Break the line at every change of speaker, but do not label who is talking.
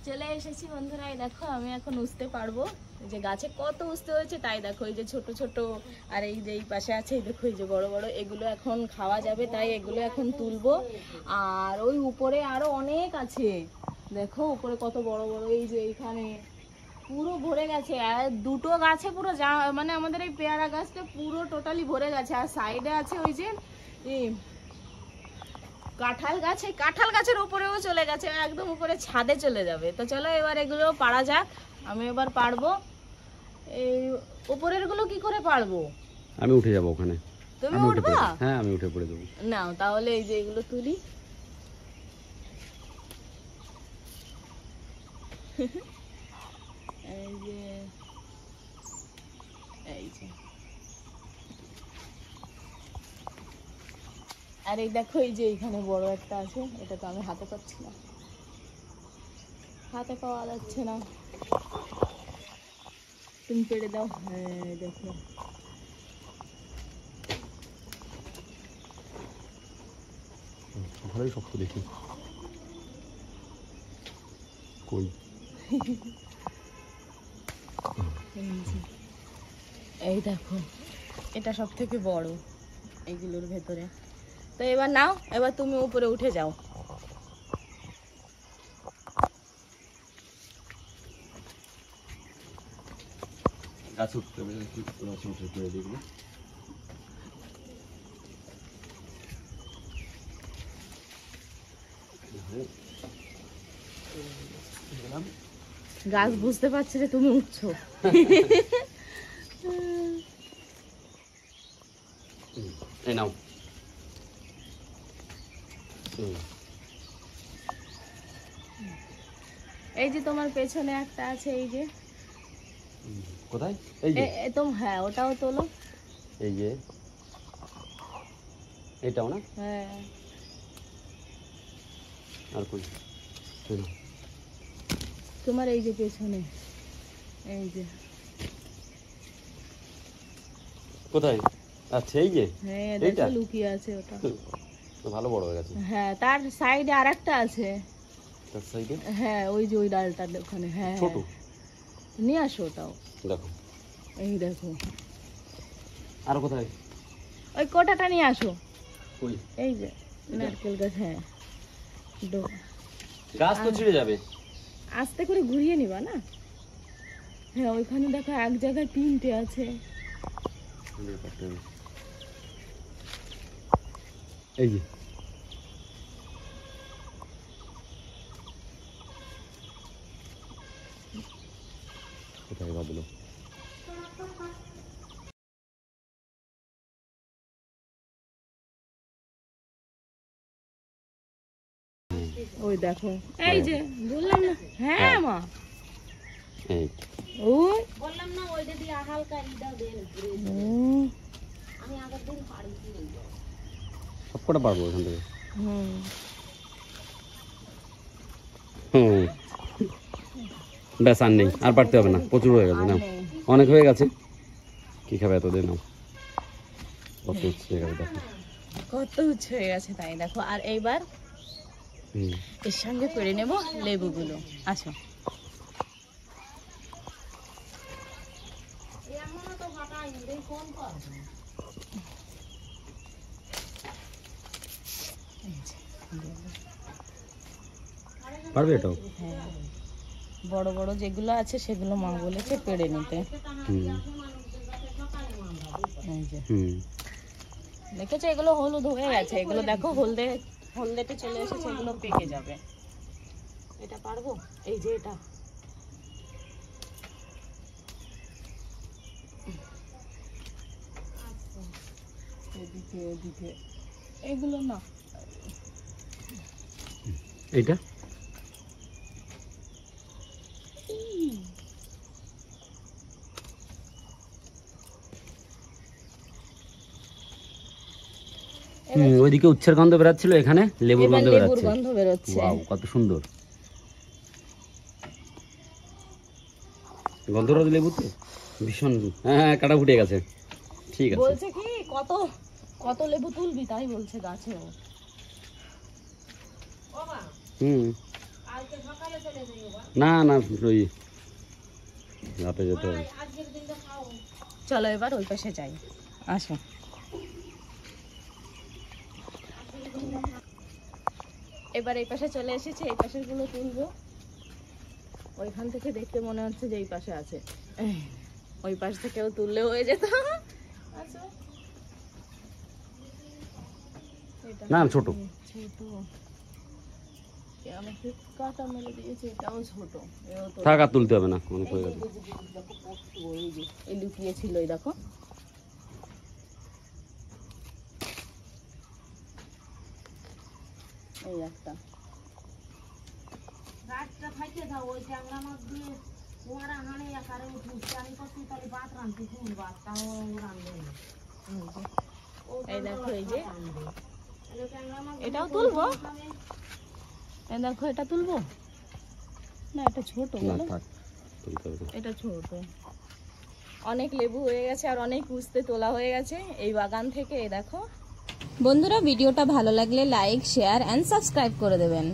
চলে এসেছি বন্ধুরা, এই দেখো আমি এখন উঠতে পারবো। যে গাছে কত উঠতে হয়েছে তাই দেখো, এই যে ছোট ছোট আর এই যে এই পাশে আছে, এই দেখো এই যে বড় বড়, এগুলো এখন খাওয়া যাবে তাই এগুলো এখন তুলবো। আর ওই উপরে আরো অনেক আছে, দেখো উপরে কত বড় বড়, এই যে এইখানে পুরো ভরে গেছে। আর দুটো গাছে পুরো মানে আমাদের এই পেয়ারা গাছটা পুরো টোটালি ভরে গেছে। আর সাইডে আছে ওই যে কাঁঠাল গাছ, এই কাঁঠাল গাছের উপরেও চলে গেছে, একদম উপরে ছাদে চলে যাবে। তো চলো এবার এগুলো পাড়া যাক, আমি এবার পারবো। এই উপরের গুলো কি করে পারবো?
আমি উঠে যাবো ওখানে।
তুমি উঠবা?
হ্যাঁ আমি উঠে পড়ে দেবো।
নাও তাহলে এই যে এগুলো তুলি। এই যে এই যে, আর এই দেখো এই যে এইখানে বড় একটা আছে, এটা তো আমি হাতে পাচ্ছি না, হাতে পাওয়া যাচ্ছে না, তুমি পেড়ে দাও। হ্যাঁ দেখো
ভালোই শক্ত দেখি। কই
এই দেখো, এটা সব থেকে বড় এইগুলোর ভেতরে। তো এবার নাও, এবার তুমি উপরে উঠে যাও।
গাছে উঠতে হবে, গাছে উঠে পড়ে দেখবো।
গাছ বুঝতে পারছে যে তুমি উঠছো।
এই নাও।
এই যে তোমার পেছনে একটা আছে, এই যে
কোথায়? এই যে
হ্যাঁ ওটাও তোলো।
এই যে এটাও না?
হ্যাঁ
আর কই?
তোমার এই যে পেছনে, এই যে
কোথায়? আচ্ছা এই যে,
হ্যাঁ দেখো লুকিয়ে আছে ওটা,
তো ভালো বড় হয়ে গেছে।
হ্যাঁ তার সাইডে আরেকটা আছে,
তার সাইডে
হ্যাঁ ওই যে ওই ডালটার ওখানে। হ্যাঁ
ছোট,
নিয়ে আসো ওটাও।
দেখো
এই দেখো
আর কোথায়?
ওই কোটাটা নিয়ে আসো।
কই?
এই যে নারকেল গাছ। হ্যাঁ
গাছ তো ছিঁড়ে যাবে,
আস্তে করে ঘুরিয়ে নিবা না। হ্যাঁ ওইখানে দেখো এক জায়গায় তিনটে আছে।
এই যে কোথায় ভাবলো?
ওই দেখো, এই যে বললাম না। হ্যাঁ মা,
এই
ওই
বললাম না ওই যদি হালকা ইটা দেন, আমি আগের দিন পাড়িছি।
সবকটা পারবো এখান থেকে। ব্যাস আর নেই, আর পারতে হবে না, প্রচুর হয়ে গেছে। নাও অনেক হয়ে গেছে, কি খাবে এত দিন? নাও কত উচ্ছে হয়ে গেছে, দেখো
কত উচ্ছে হয়ে গেছে তাই দেখো। আর এইবার এর সঙ্গে পেড়ে নেব লেবুগুলো। আসো
পারবে এটাও?
হ্যাঁ বড় বড় যেগুলো আছে সেগুলো মা বলেছে পেড়ে নিতে। এই যে দেখেছো, এগুলো হলুদ হয়ে গেছে, এগুলো দেখো হলদে হলদেটে চলে এসেছে, এগুলো পেকে যাবে। এটা পারবো? এই যে এটা এদিকে এদিকে এগুলো না,
এইটা ওইদিকে উচ্ছের গন্ধ বেরাচ্ছিল, এখানে লেবুর গন্ধ বেরাচ্ছে। ওয়াও কত সুন্দর গন্ধটা লেবুতে, ভীষণ। হ্যাঁ কাটা ফুটে গেছে, ঠিক আছে।
বলছে কি কত কত লেবু তুলবি তাই বলছে গাছেও।
হুম
কালকে
আজকে সকালে চলে যাবো
না না ওই রাতে যেতে হবে।
আজকের দিনটা খাও
চলো এবার ওই পাশে যাই, আসো। এবার এই পাশে চলে এসেছে, এই পাশের গুলো তুলবো। ওইখান থেকে দেখতে মনে হচ্ছে যে এই পাশে আছে, ওই পাশ থেকেও তুললে হয়ে যেত। আচ্ছা এটা
না ছোট
ছোট, এ আমাকে কাটা মেলে দিয়েছে, এটাও ছোট, এও তো
থাক আর তুলতে হবে না, অনেক হয়ে গেছে।
এই লুকিয়েছিল, এই দেখো। এই একটা
গাছটা ফাইতে দাও ওই ট্যাংরা মাছ দিয়ে ওরা হানে আকারে উঠুচ্ছে আমি করছি তাহলে ভাত রাঁধতে ফুল ভাত তাও রাঁধবে না
এই দেখো, এই যে
তাহলে ট্যাংরা মাছ
এটাও তুলবো, এই দেখো এটা তুলবো না, এটা ছোট
না
বলো,
থাক তুলতে হবে না।
এটা ছোট। অনেক লেবু হয়ে গেছে আর অনেক উস্তে তোলা হয়ে গেছে এই বাগান থেকে, এই দেখো। বন্ধুরা ভিডিওটা ভালো লাগলে লাইক, শেয়ার এন্ড সাবস্ক্রাইব করে দেবেন।